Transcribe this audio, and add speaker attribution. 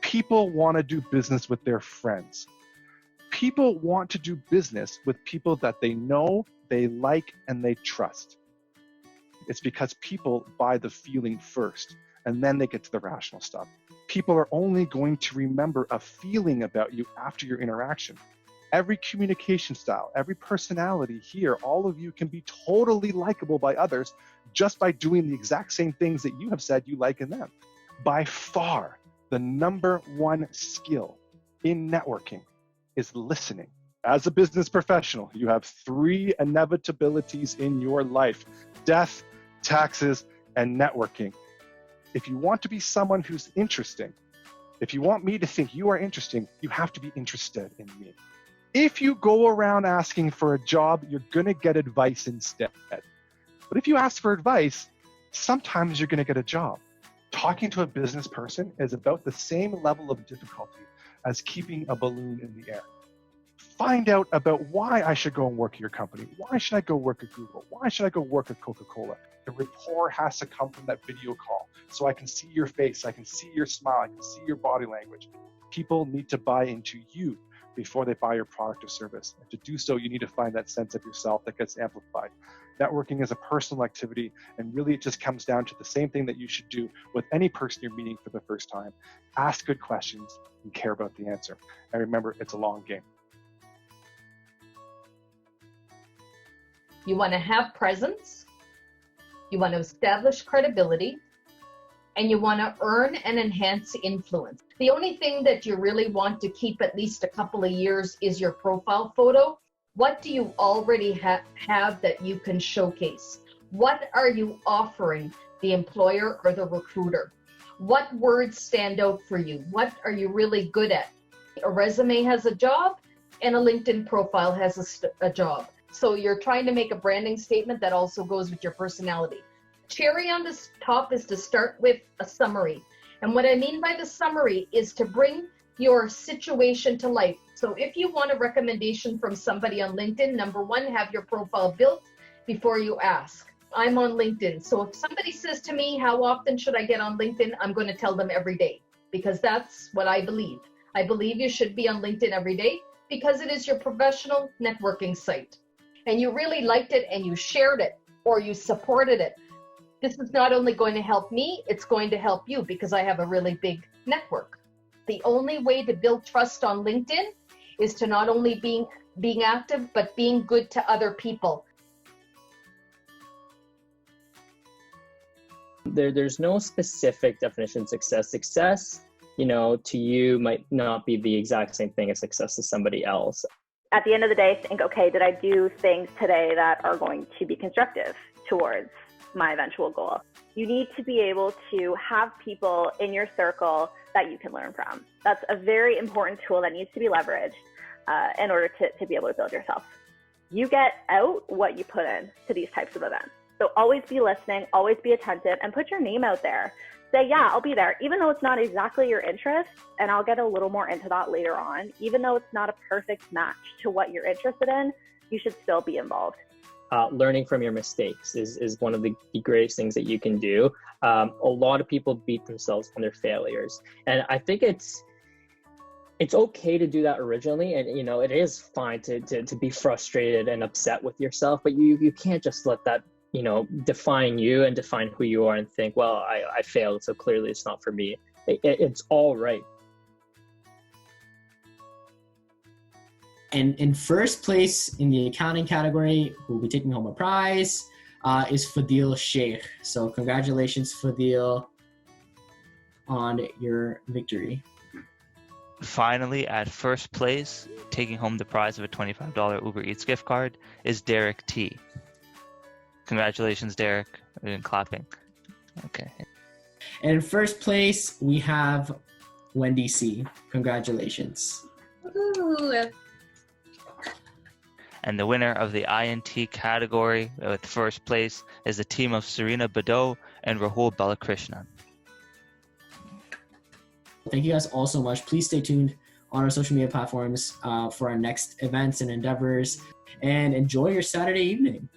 Speaker 1: People want to do business with their friends. People want to do business with people that they know, they like, and they trust. It's because people buy the feeling first, and then they get to the rational stuff. People are only going to remember a feeling about you after your interaction. Every communication style, every personality here, all of you can be totally likable by others just by doing the exact same things that you have said you like in them. By far, the number one skill in networking is listening. As a business professional, you have 3 inevitabilities in your life: death, taxes, and networking. If you want to be someone who's interesting, if you want me to think you are interesting, you have to be interested in me. If you go around asking for a job, you're going to get advice instead. But if you ask for advice, sometimes you're going to get a job. Talking to a business person is about the same level of difficulty as keeping a balloon in the air. Find out about why I should go and work at your company. Why should I go work at Google? Why should I go work at Coca-Cola? The rapport has to come from that video call, so I can see your face, I can see your smile, I can see your body language. People need to buy into you before they buy your product or service. And to do so, you need to find that sense of yourself that gets amplified. Networking is a personal activity, and really it just comes down to the same thing that you should do with any person you're meeting for the first time. Ask good questions and care about the answer. And remember, it's a long game.
Speaker 2: You want to have presence, you want to establish credibility, and you want to earn and enhance influence. The only thing that you really want to keep at least a couple of years is your profile photo. What do you already have that you can showcase? What are you offering the employer or the recruiter? What words stand out for you? What are you really good at? A resume has a job, and a LinkedIn profile has a job. So you're trying to make a branding statement that also goes with your personality. Cherry on the top is to start with a summary. And what I mean by the summary is to bring your situation to life. So if you want a recommendation from somebody on LinkedIn, number 1, have your profile built before you ask. I'm on LinkedIn. So if somebody says to me, how often should I get on LinkedIn? I'm going to tell them every day, because that's what I believe. I believe you should be on LinkedIn every day because it is your professional networking site. And you really liked it and you shared it or you supported it. This is not only going to help me, it's going to help you because I have a really big network. The only way to build trust on LinkedIn is to not only being active, but being good to other people.
Speaker 3: There's no specific definition of success. Success, to you might not be the exact same thing as success to somebody else.
Speaker 4: At the end of the day, think, okay, did I do things today that are going to be constructive towards my eventual goal? You need to be able to have people in your circle that you can learn from. That's a very important tool that needs to be leveraged in order to be able to build yourself. You get out what you put in to these types of events. So always be listening, always be attentive, and put your name out there. Say, yeah, I'll be there, even though it's not exactly your interest, and I'll get a little more into that later on. Even though it's not a perfect match to what you're interested in, you should still be involved.
Speaker 3: Learning from your mistakes is one of the greatest things that you can do. A lot of people beat themselves on their failures. And I think it's okay to do that originally. And, it is fine to be frustrated and upset with yourself, but you can't just let that define you and define who you are and think, well, I failed, so clearly it's not for me. It's all right.
Speaker 5: And in first place in the accounting category, who will be taking home a prize, is Fadil Sheikh. So congratulations, Fadil, on your victory.
Speaker 6: Finally, at first place, taking home the prize of a $25 Uber Eats gift card, is Derek T. Congratulations, Derek. And clapping. Okay.
Speaker 5: And in first place, we have Wendy C. Congratulations.
Speaker 2: Ooh.
Speaker 6: And the winner of the INT category with first place is the team of Serena Badeau and Rahul Balakrishnan.
Speaker 5: Thank you guys all so much. Please stay tuned on our social media platforms for our next events and endeavors, and enjoy your Saturday evening.